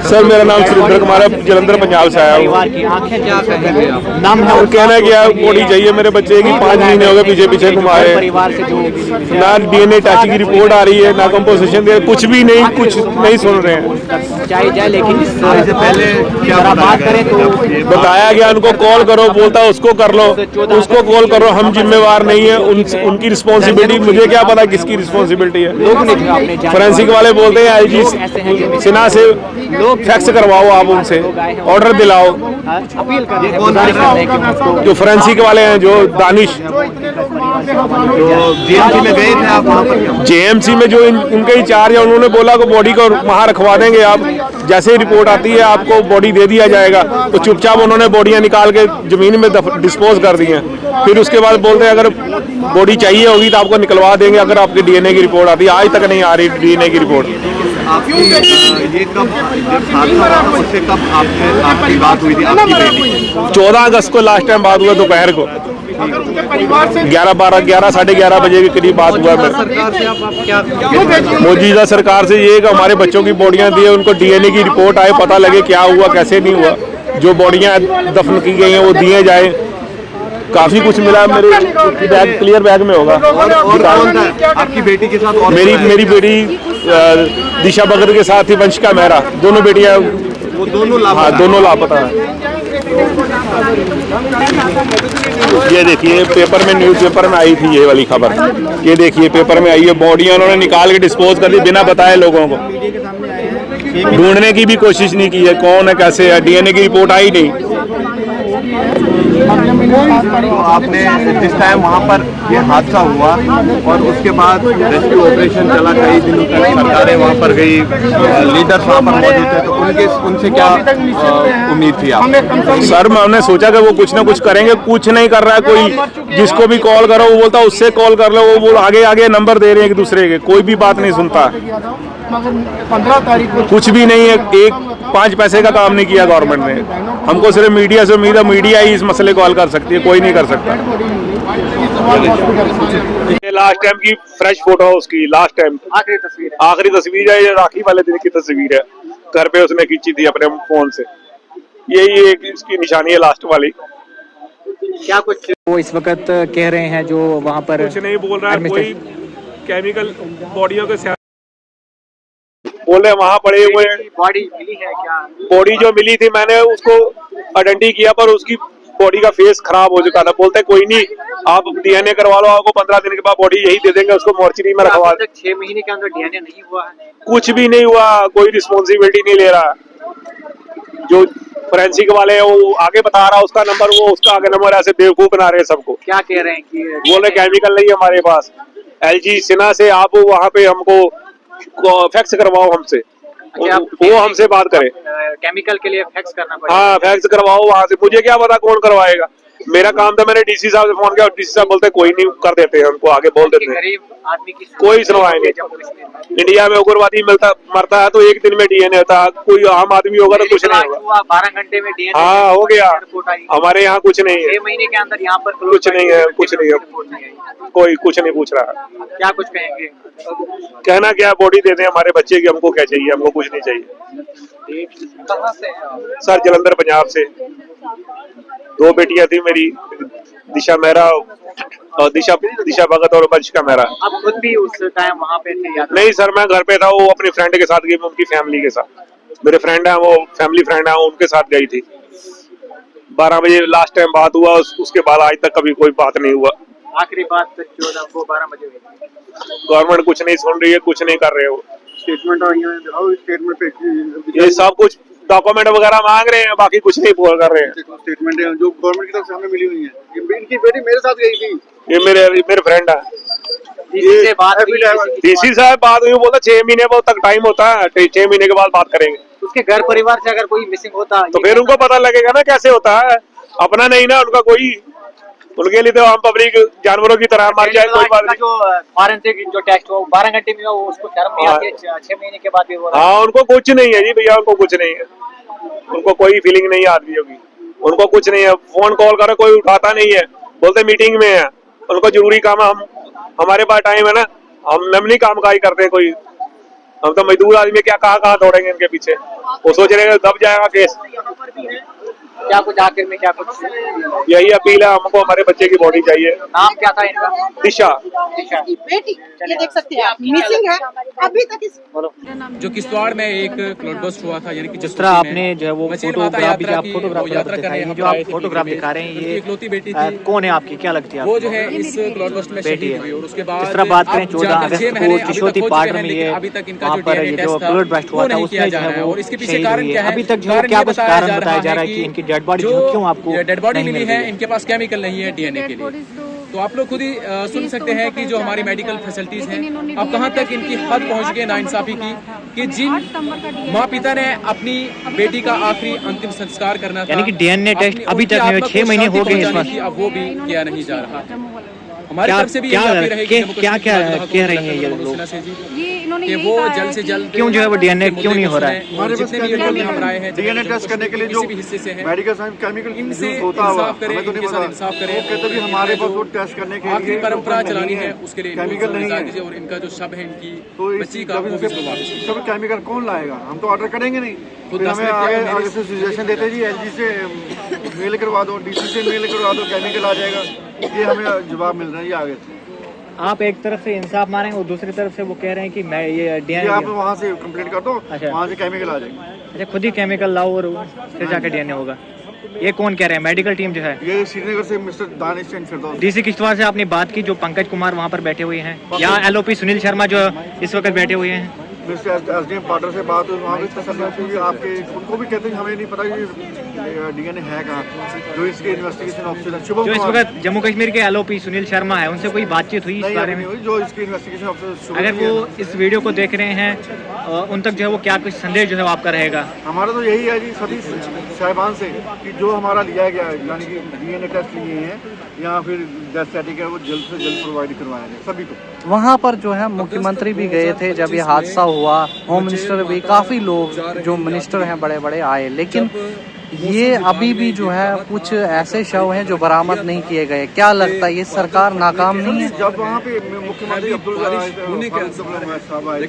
Sir मेरा नाम सुरेंद्र कुमार है, जलंधर पंजाब से आया हूँ। आंखें क्या कहेंगे आप? नाम है कहना क्या बॉडी चाहिए मेरे बच्चे की, 5 महीने हो गए पीछे पीछे घुमाए, परिवार से जो ना डीएनए टेस्ट की रिपोर्ट आ रही है, ना कंपोजिशन दे, कुछ भी नहीं, कुछ नहीं सुन रहे हैं। चाहिए जाए, लेकिन इससे पहले क्या बात करें तो बताया गया उनको कॉल करो, बोलता उसको कर लो, उसको कॉल करो, हम जिम्मेवार नहीं है, उनकी रिस्पॉन्सिबिलिटी, मुझे क्या पता किसकी रिस्पॉन्सिबिलिटी है। फोरेंसिक वाले बोलते हैं एलजी सिन्हा से फैक्स करवाओ, आप उनसे ऑर्डर दिलाओ। अपील कर जो फोरेंसिक वाले हैं, जो दानिश, जेएमसी में गए थे आप वहाँ पर? जेएमसी में जो उनके इंचार्ज है, उन्होंने बोला कि बॉडी को वहाँ रखवा देंगे, आप जैसे ही रिपोर्ट आती है आपको बॉडी दे दिया जाएगा। तो चुपचाप उन्होंने बॉडियाँ निकाल के जमीन में डिस्पोज कर दी हैं। फिर उसके बाद बोलते हैं अगर बॉडी चाहिए होगी तो आपको निकलवा देंगे अगर आपकी डीएनए की रिपोर्ट आती है। आज तक नहीं आ रही डीएनए की रिपोर्ट। ये कब उससे कब आपकी बात हुई थी आपकी बेटी? 14 अगस्त को लास्ट टाइम बात हुआ, दोपहर को 11 साढ़े 11 बजे के करीब बात हुआ। सरकार से आप क्या मौजूदा सरकार से ये कि हमारे बच्चों की बॉडियां दिए, उनको डीएनए की रिपोर्ट आए, पता लगे क्या हुआ कैसे नहीं हुआ, जो बॉडियां दफन की गई हैं वो दिए जाए। काफी कुछ मिला, मेरे बैग क्लियर बैग में होगा। आपकी बेटी के साथ और मेरी बेटी दिशा भगत के साथ ही वंशिका मेहरा, दोनों बेटियां, वो दोनों हाँ दोनों लापता है। ये देखिए पेपर में, न्यूज़पेपर में आई थी ये वाली खबर, ये देखिए पेपर में आई है, बॉडियां उन्होंने निकाल के डिस्पोज कर दी बिना बताए लोगों को। ढूंढने की भी कोशिश नहीं की है कौन है कैसे है, डीएनए की रिपोर्ट आई नहीं। तो आपने जिस टाइम वहाँ पर ये हादसा हुआ और उसके बाद रेस्क्यू ऑपरेशन चला, कई दिनों तक सरकारें वहाँ पर गई, लीडर्स वहाँ पर मौजूद थे, तो उनसे क्या उम्मीद थी आप? सर हमने सोचा कि वो कुछ ना कुछ करेंगे, कुछ नहीं कर रहा है कोई। जिसको भी कॉल करो वो बोलता उससे कॉल कर लो, वो आगे आगे नंबर दे रहे हैं एक दूसरे के, कोई भी बात नहीं सुनता। 15 तारीख को कुछ भी नहीं है, 5 पैसे का काम नहीं किया गवर्नमेंट ने। हमको सिर्फ मीडिया से उम्मीद है, मीडिया ही इस मसले को हल कर सकती है, कोई नहीं कर सकता। ये लास्ट टाइम की फ्रेश फोटो है उसकी, लास्ट टाइम आखिरी तस्वीर है, ये राखी वाले दिन की तस्वीर है, घर पे उसने खींची थी अपने फोन से। यही एक इसकी निशानी है लास्ट वाली। क्या कुछ वो इस वक्त कह रहे हैं जो वहाँ पर कुछ नहीं बोल रहा है कोई, केमिकल बॉडियों के बोले वहाँ पड़े हुए। बॉडी मिली है क्या? बॉडी जो मिली थी मैंने उसको आइडेंटिटी किया, पर उसकी बॉडी का फेस खराब हो चुका था। बोलते कोई नहीं आप डीएनए करवा लो, आपको 15 दिन के बाद बॉडी यही दे देंगे, उसको मोर्चरी में रखवा दे। 6 महीने के अंदर डीएनए नहीं हुआ है? कुछ भी नहीं हुआ, कोई रिस्पॉन्सिबिलिटी नहीं ले रहा। जो फोरेंसिक वाले हैं वो आगे बता रहा उसका नंबर, वो उसका आगे नंबर, ऐसे बेवकूफ बना रहे हैं सबको। क्या कह रहे हैं कि बोले केमिकल नहीं है हमारे पास, एलजी सिन्हा से आप वहाँ पे हमको फैक्स करवाओ हमसे, वो हमसे बात करे। केमिकल के लिए फैक्स करना पड़ेगा? हाँ फैक्स करवाओ वहाँ से, मुझे क्या पता कौन करवाएगा। मेरा काम था, मैंने डीसी साहब से फोन किया, डीसी साहब बोलते कोई नहीं कर देते हैं, उनको आगे बोल देते हैं। गरीब आदमी की कोई सुनवाई नहीं। इंडिया में उग्रवादी मरता है तो एक दिन में डीएनए होता है, कोई आम आदमी होगा तो कुछ नहीं होगा। 12 घंटे में डीएनए हाँ हो गया, हमारे यहाँ कुछ नहीं है। 6 महीने के अंदर यहाँ पर कुछ नहीं है, कुछ नहीं है, कोई कुछ नहीं पूछ रहा। क्या कुछ कहेंगे? कहना क्या, बॉडी दे दें हमारे बच्चे की, हमको क्या चाहिए, हमको कुछ नहीं चाहिए। कहाँ से? सर जलंधर पंजाब से। 2 बेटियां थी मेरी, दिशा मेहरा और दिशा भगत और वंशिका मेहरा। आप खुद भी उस टाइम वहाँ पे थे या? नहीं सर मैं घर पे था, वो अपनी फ्रेंड के साथ गई, उनकी फैमिली के साथ, मेरे फ्रेंड है वो फैमिली फ्रेंड है, उनके साथ गई थी। 12 बजे लास्ट टाइम बात हुआ, उसके बाद आज तक कभी कोई बात नहीं हुआ। आखिरी बात 14 को 12 बजे हुई। गवर्नमेंट कुछ नहीं सुन रही है, कुछ नहीं कर रहे हो। स्टेटमेंट पे ये सब कुछ डॉक्यूमेंट वगैरह मांग रहे हैं, बाकी कुछ नहीं बोल कर रहे हैं। स्टेटमेंट जो गवर्नमेंट की तरफ से हमें मिली हुई है। इनकी बेटी मेरे साथ गई थी, ये मेरे फ्रेंड है। डीसी से बात हुई? डीसी साहब बात हुई, बोला 6 महीने तक टाइम होता है, 6 महीने के बाद बात करेंगे। उसके घर परिवार से अगर कोई मिसिंग होता तो फिर उनको पता लगेगा ना कैसे होता है, अपना नहीं ना उनका कोई, उनके लिए तो आम पब्लिक जानवरों की तरह मर जाए, कोई बात नहीं। जो फॉरेंसिक जो टेस्ट हो 12 घंटे में हो, उसको शर्म नहीं आती है 6 महीने के बाद भी हो रहा है। हाँ उनको कुछ नहीं है जी भैया, उनको कुछ नहीं है, उनको कोई फीलिंग नहीं आती होगी, उनको कुछ नहीं है। फोन कॉल करो कोई उठाता नहीं है, बोलते मीटिंग में है, उनको जरूरी काम है। हमारे पास टाइम है ना, हम नमनी काम का ही करते हैं कोई, हम तो मजदूर आदमी क्या कहाँ दौड़ेंगे इनके पीछे। वो सोच रहे हैं दब जाएगा केस। क्या कुछ आखिर में क्या कुछ यही अपील है हमको, हमारे बच्चे की बॉडी चाहिए। नाम क्या था इनका? दिशा। इसकी बेटी ये देख सकते हैं आप, मिसिंग है अभी तक। इस जो किश्तवाड़ में एक क्लाउड बस्ट हुआ था, यानी कि जिस तरह आपने जो है वो फोटोग्राफ भी, आप फोटोग्राफ दिखाई, जो आप फोटोग्राफ दिखा रहे हैं, ये इकलौती बेटी कौन है आपकी, क्या लगती है वो आपको? जो है इस क्लाउड बस्ट में बेटी शहीद हुई। और उसके बाद जिस तरह बात करें 14 अब अगस्त 6 को महीने अभी चिशोती तक हो पार्ट चुके में हैं, ये लेकिन अभी तक इनका वहाँ जो पर DNA ये टेस्ट जो था, क्लोड ब्रस्ट हुआ वो था नहीं उसमें किया जो जा है रहा है। वो और इसके पीछे शहीद कारण हुई क्या है। है? अभी तक जो है कारण क्या ये कुछ बताया कारण जा बताया रहा जा रहा है है कि कि इनकी डेड बॉडी जो क्यों आपको डेड बॉडी नहीं मिली मिल है, रही इनके पास केमिकल नहीं है डीएनए के लिए। तो आप लोग खुद ही सुन सकते हैं कि जो हमारी मेडिकल फैसिलिटीज हैं, अब कहाँ तक इनकी हद पहुँच गई नाइंसाफी की, कि जिन माँ पिता ने अपनी बेटी का आखिरी अंतिम संस्कार करना था, यानी कि DNA टेस्ट अभी तक नहीं हुआ, 6 महीने हो गए इस वक्त। अब वो भी किया नहीं जा रहा। हमारी क्या तरफ से भी क्या यही अपील रहेगी क्या जम्मू क्या कश्मीर क्या के कह रहे हैं ये लोग कि वो जल्द से जल्द क्यों जो है वो DNA क्यों नहीं हो रहा है? हमारे पास जितने भी लोग यहाँ पर आए हैं डीएनए टेस्ट करने के लिए जो किसी भी हिस्से से हैं, मेडिकल साइंस केमिकल इनसे यूज होता हुआ इंसाफ करें, हमें तो नहीं इनके साथ पता। इंसाफ करें। वो कहते हैं कि हमारे पास वो टेस्ट करने के आखिरी लिए परंपरा नहीं चलानी है, है, उसके लिए केमिकल नहीं है। दीजिए। और इनका जो शब है इनकी तो बच्ची का वो भी इसको वापस कीजिए। सब केमिकल कौन लाएगा? हम तो ऑर्डर करेंगे नहीं, खुद फिर 10 हमें मिनट आगे क्या आगे से सजेशन देते जी एलजी से मेल करवा दो, डीसी से मेल करवा दो, केमिकल आ जाएगा। ये हमें जवाब मिल रहा है ये आगे से। आप एक तरफ से इंसाफ मारेंगे और दूसरी तरफ से वो कह रहे हैं कि मैं ये ये DNA आप वहाँ से कंप्लीट कर दो, अच्छा। वहाँ से केमिकल आ जाएगा। अच्छा, खुद ही केमिकल लाओ और फिर जाकर DNA होगा। ये कौन कह रहे हैं? मेडिकल टीम जो है ये श्रीनगर से मिस्टर दानिश चंद फिरदौस। डीसी किश्तवाड़ से आपने बात की, जो पंकज कुमार वहाँ पर बैठे हुए हैं, या LOP सुनील शर्मा जो इस वक्त बैठे हुए हैं। मिस्टर एसडीएम पाटर से बात हुई, वहाँ भी तसल्ली हुई आपके, उनको भी कहते हैं हमें नहीं पता ये डीएनए है कहाँ, जो इसके इन्वेस्टिगेशन ऑफिसर शुभम जो इस कुमार। वक्त जम्मू कश्मीर के LOP सुनील शर्मा है, उनसे कोई बातचीत हुई इस नहीं बारे अभी में? नहीं हुई, जो इसके इन्वेस्टिगेशन ऑफिसर शुभम अगर जी वो हैं। इस वीडियो को देख रहे हैं उन तक जो है वो क्या कुछ संदेश जो है वो आपका रहेगा? हमारा तो यही है जी सभी साहिबान से कि जो हमारा लिया गया है, यानी कि डीएनए टेस्ट लिए हैं या फिर डेथ सर्टिफिकेट, वो जल्द से जल्द प्रोवाइड करवाया जाए सभी को। वहाँ पर जो है मुख्यमंत्री भी गए थे जब ये हादसा हुआ, होम मिनिस्टर भी, काफ़ी लोग जो मिनिस्टर हैं बड़े बड़े आए, लेकिन ये अभी भी जो है कुछ ऐसे शव हैं जो बरामद नहीं किए गए। क्या लगता है ये सरकार नाकाम नहीं है? जब वहाँ पे मुख्यमंत्री अब्दुल साहब आए थे,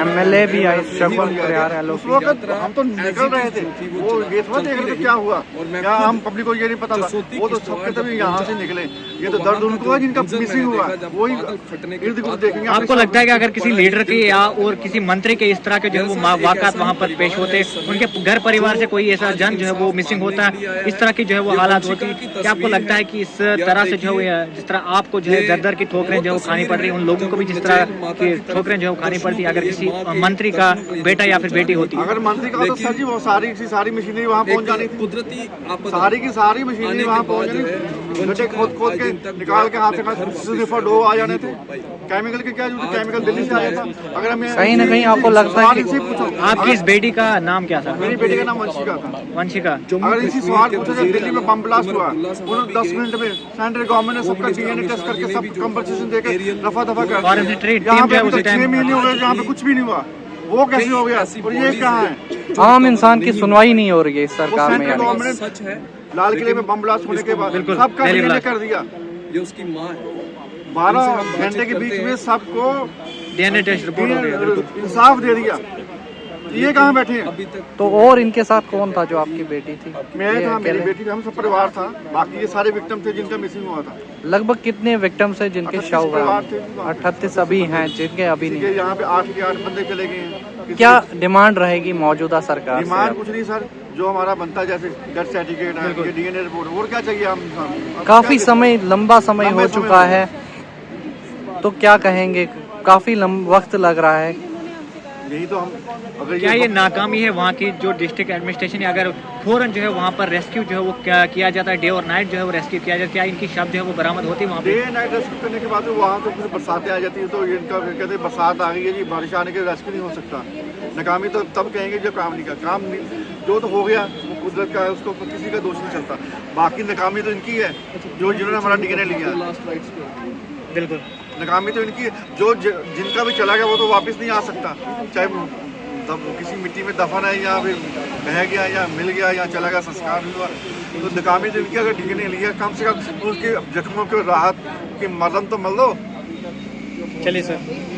MLA भी आए, शगुन प्रयार उस वक्त हम तो निकल रहे थे, वो ये थोड़ा देख रहे थे क्या हुआ, यहाँ हम पब्लिक को ये नहीं पता था, वो तो सबके तभी यहाँ से निकले। ये तो दर्द उनको है जिनका मिसिंग हुआ, वही इर्द गिर्द देखेंगे। आपको लगता है कि अगर किसी लीडर के या और किसी मंत्री के इस तरह के जो है वो वाकयात वहाँ पर पेश होते, उनके घर परिवार से कोई ऐसा जन जो है वो मिसिंग होता है, इस तरह की जो है वो हालात होती, क्या आपको लगता है कि इस तरह से जो है जिस तरह आपको जो है दर की ठोकरें जो है वो खानी पड़ रही है, उन लोगों को भी जिस तरह की ठोकरें जो है वो खानी पड़ती है, अगर किसी मंत्री का बेटा या फिर बेटी होती? अगर मंत्री का तो सर जी वो सारी की सारी मशीनरी वहाँ पहुँच जानी थी, कुदरती सारी की सारी मशीनरी वहाँ पहुँच जानी, गड्ढे खोद के निकाल के हाथ से डो आ जाने थे। केमिकल के क्या जो केमिकल दिल्ली से आया था। अगर हमें कहीं ना कहीं आपको लगता है कि आपकी इस बेटी का नाम क्या था? मेरी बेटी का नाम वंशिका था। वंशिका। अगर इसी सवाल पूछा जाए, दिल्ली में बम ब्लास्ट हुआ, उन्होंने 10 मिनट में सेंट्रल गवर्नमेंट ने सबका डीएनए टेस्ट करके सब कंपनसेशन देके रफा दफा कर दिया। यहाँ पे 6 महीने हो गए, यहाँ पे कुछ भी नहीं हुआ, वो कैसे हो गया? और ये कहाँ है? आम इंसान की सुनवाई नहीं हो रही है इस सरकार में। सेंट्रल गवर्नमेंट ने लाल किले में बम ब्लास्ट होने के बाद सबका डीएनए कर दिया, ये उसकी माँ है। 12 घंटे के बीच में सबको DNA टेस्ट रिपोर्ट हो गया, इंसाफ दे दिया। ये कहाँ बैठे हैं? तो और इनके साथ कौन था जो आपकी बेटी थी? मैं था, मेरी बेटी थी, हम सब परिवार था, बाकी ये सारे विक्टिम थे जिनका मिसिंग हुआ था। लगभग कितने विक्टिम्स हैं जिनके 38 शव परिवार बरामद? थे। 38 अभी हैं जिनके अभी नहीं। यहाँ पे 8 के 8 बंदे चले गए हैं। क्या डिमांड रहेगी मौजूदा सरकार डिमांड से? कुछ नहीं सर, जो हमारा बनता है जैसे डेथ सर्टिफिकेट है, डीएनए रिपोर्ट, और क्या चाहिए हम इंसान? काफी समय, लंबा समय हो चुका है, तो क्या कहेंगे? काफी वक्त लग रहा है। यही तो हम, अगर क्या ये नाकामी है वहाँ की जो डिस्ट्रिक्ट एडमिनिस्ट्रेशन है? अगर फौरन जो है वहाँ पर रेस्क्यू जो है वो क्या किया जाता है, डे और नाइट जो है वो रेस्क्यू किया जाता है, क्या इनकी शव जो है वो बरामद होती है वहाँ पे? डे नाइट रेस्क्यू करने के बाद वहाँ तो फिर बरसातें आ जाती है, तो इनका कहते हैं बरसात आ गई है जी, बारिश आने के रेस्क्यू नहीं हो सकता। नाकामी तो तब कहेंगे जब काम नहीं कर, काम नहीं, जो तो हो गया वो कुदरत का है, उसको किसी का दोष नहीं चलता। बाकी नाकामी तो इनकी है जो जिन्होंने हमारा डीएनए लिया। बिल्कुल नाकामी तो इनकी है, जो जिनका भी चला गया वो तो वापस नहीं आ सकता, चाहे किसी मिट्टी में दफन है या फिर बह गया या मिल गया या चला गया, संस्कार नहीं हुआ, तो नाकामी तो इनकी। अगर डीएनए लिया कम से कम उसके जख्मों के राहत की मरहम तो मल दो। चलिए सर।